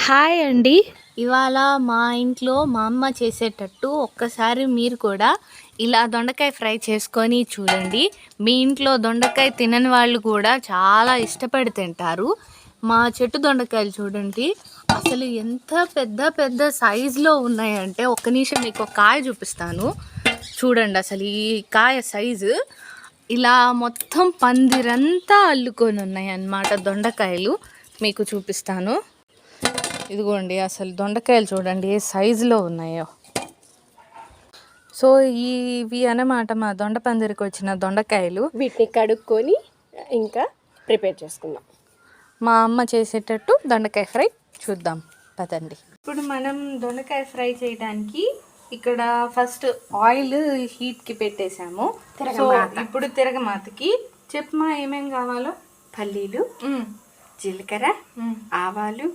Hi అండి. ఇవాళ మా ఇంట్లో మా అమ్మ చేసేటట్టు ఒక్కసారి మీరు కూడా ఇలా దొండకాయ ఫ్రై చేసుకొని చూడండి. మీ ఇంట్లో దొండకాయ తినని వాళ్ళు కూడా చాలా ఇష్టపడి తింటారు. మా చెట్టు దొండకాయలు చూడండి, అసలు ఎంత పెద్ద పెద్ద సైజులో ఉన్నాయంటే ఒక్క నిమిషం మీకు ఒక కాయ చూపిస్తాను చూడండి. అసలు ఈ కాయ సైజు ఇలా మొత్తం పందిరంతా అల్లుకొని ఉన్నాయి అన్నమాట. దొండకాయలు మీకు చూపిస్తాను. ఇదిగోండి, అసలు దొండకాయలు చూడండి ఏ సైజులో ఉన్నాయో. సో ఇవి అన్నమాట మా దొండ పందిరికి వచ్చిన దొండకాయలు. వీటిని కడుక్కొని ఇంకా ప్రిపేర్ చేసుకుందాం. మా అమ్మ చేసేటట్టు దొండకాయ ఫ్రై చూద్దాం పదండి. ఇప్పుడు మనం దొండకాయ ఫ్రై చేయడానికి ఇక్కడ ఫస్ట్ ఆయిల్ హీట్కి పెట్టేసాము. సో ఇప్పుడు తిరగమాతకి చెప్పమా ఏమేం కావాలో. పల్లీలు, జీలకర్ర, ఆవాలు,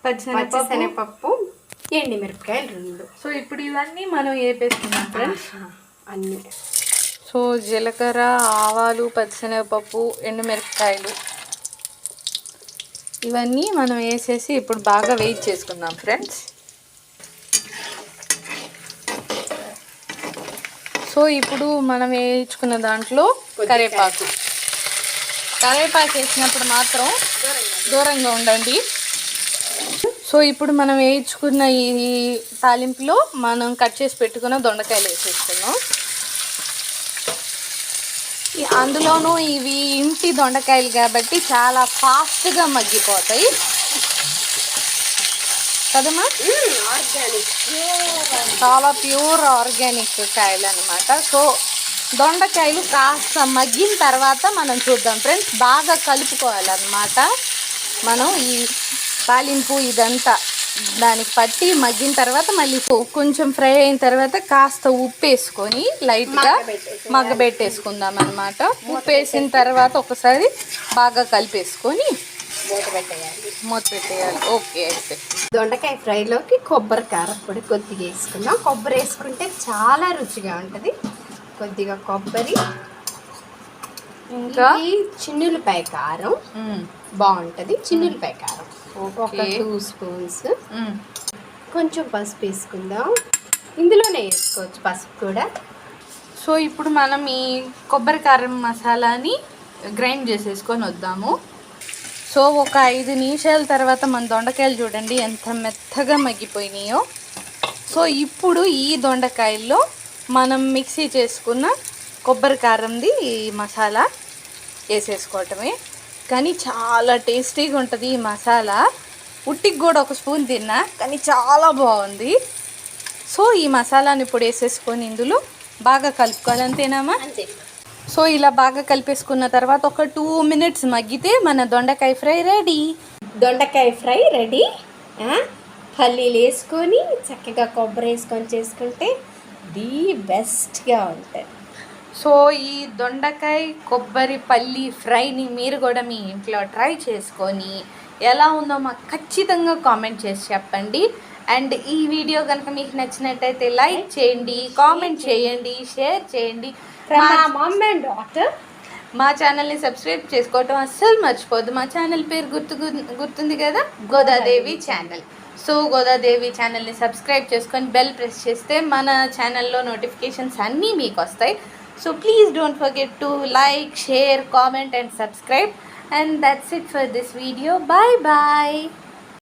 పచ్చిశనగపప్పు, ఎండుమిరపకాయలు 2. సో ఇప్పుడు ఇవన్నీ మనం వేపేసుకున్నాం ఫ్రెండ్స్ అన్నీ. సో జీలకర్ర, ఆవాలు, పచ్చిశనగపప్పు, ఎండుమిరపకాయలు ఇవన్నీ మనం వేసేసి ఇప్పుడు బాగా వేయించి చేసుకుందాం ఫ్రెండ్స్. సో ఇప్పుడు మనం వేయించుకున్న దాంట్లో కరివేపాకు వేసినప్పుడు మాత్రం దూరంగా ఉండండి. సో ఇప్పుడు మనం వేయించుకున్న ఈ తాలింపులో మనం కట్ చేసి పెట్టుకున్న దొండకాయలు వేసేసుకున్నాం. అందులోనూ ఇవి ఇంటి దొండకాయలు కాబట్టి చాలా ఫాస్ట్గా మగ్గిపోతాయి కదమ్మా. చాలా ప్యూర్ ఆర్గానిక్ కాయలు అనమాట. సో దొండకాయలు కాస్త మగ్గిన తర్వాత మనం చూద్దాం ఫ్రెండ్స్. బాగా కలుపుకోవాలన్నమాట. మనం ఈ తాలింపు ఇదంతా దానికి పట్టి మగ్గిన తర్వాత మళ్ళీ కొంచెం ఫ్రై అయిన తర్వాత కాస్త ఉప్పు వేసుకొని లైట్గా మగ్గబెట్టేసుకుందాం అనమాట. ఉప్పు వేసిన తర్వాత ఒకసారి బాగా కలిపేసుకొని మూత పెట్టేయాలి. ఓకే. అయితే దొండకాయ ఫ్రైలోకి కొబ్బరి కారపొడి కొద్దిగా వేసుకుందాం. కొబ్బరి వేసుకుంటే చాలా రుచిగా ఉంటుంది. కొద్దిగా కొబ్బరి, ఇంకా చిన్నులపాయ కారం బాగుంటుంది. చిన్నులపాయ కారం ఒక 2 స్పూన్స్. కొంచెం పసుపు వేసుకుందాం. ఇందులోనే వేసుకోవచ్చు పసుపు కూడా. సో ఇప్పుడు మనం ఈ కొబ్బరి కారం మసాలాని గ్రైండ్ చేసేసుకొని వద్దాము. సో ఒక 5 నిమిషాల తర్వాత మన దొండకాయలు చూడండి ఎంత మెత్తగా మగ్గిపోయినాయో. సో ఇప్పుడు ఈ దొండకాయల్లో మనం మిక్సీ చేసుకున్న కొబ్బరి కారంది ఈ మసాలా వేసేసుకోవటమే. కానీ చాలా టేస్టీగా ఉంటుంది ఈ మసాలా. ఉట్టికి కూడా ఒక స్పూన్ తిన్నా కానీ చాలా బాగుంది. సో ఈ మసాలాని ఇప్పుడు వేసేసుకొని ఇందులో బాగా కలుపుకోవాలి. అంతేనామా? అంతే. సో ఇలా బాగా కలిపేసుకున్న తర్వాత ఒక 2 మినిట్స్ మగ్గితే మన దొండకాయ ఫ్రై రెడీ. దొండకాయ ఫ్రై రెడీ. పల్లీలు వేసుకొని చక్కగా కొబ్బరి వేసుకొని చేసుకుంటే ది బెస్ట్గా ఉంటుంది. సో ఈ దొండకాయ కొబ్బరి పల్లి ఫ్రైని మీరు కూడా మీ ఇంట్లో ట్రై చేసుకొని ఎలా ఉందో మాకు ఖచ్చితంగా కామెంట్ చేసి చెప్పండి. అండ్ ఈ వీడియో కనుక మీకు నచ్చినట్టయితే లైక్ చేయండి, కామెంట్ చేయండి, షేర్ చేయండి. మా ఛానల్ని సబ్స్క్రైబ్ చేసుకోవటం అస్సలు మర్చిపోద్దు. మా ఛానల్ పేరు గుర్తుంది కదా, గోదాదేవి ఛానల్. సో గోదాదేవి ఛానల్ని సబ్స్క్రైబ్ చేసుకొని బెల్ ప్రెస్ చేస్తే మన ఛానల్లో నోటిఫికేషన్స్ అన్నీ మీకు వస్తాయి. So please don't forget to like, share, comment and subscribe. And that's it for this video. Bye bye.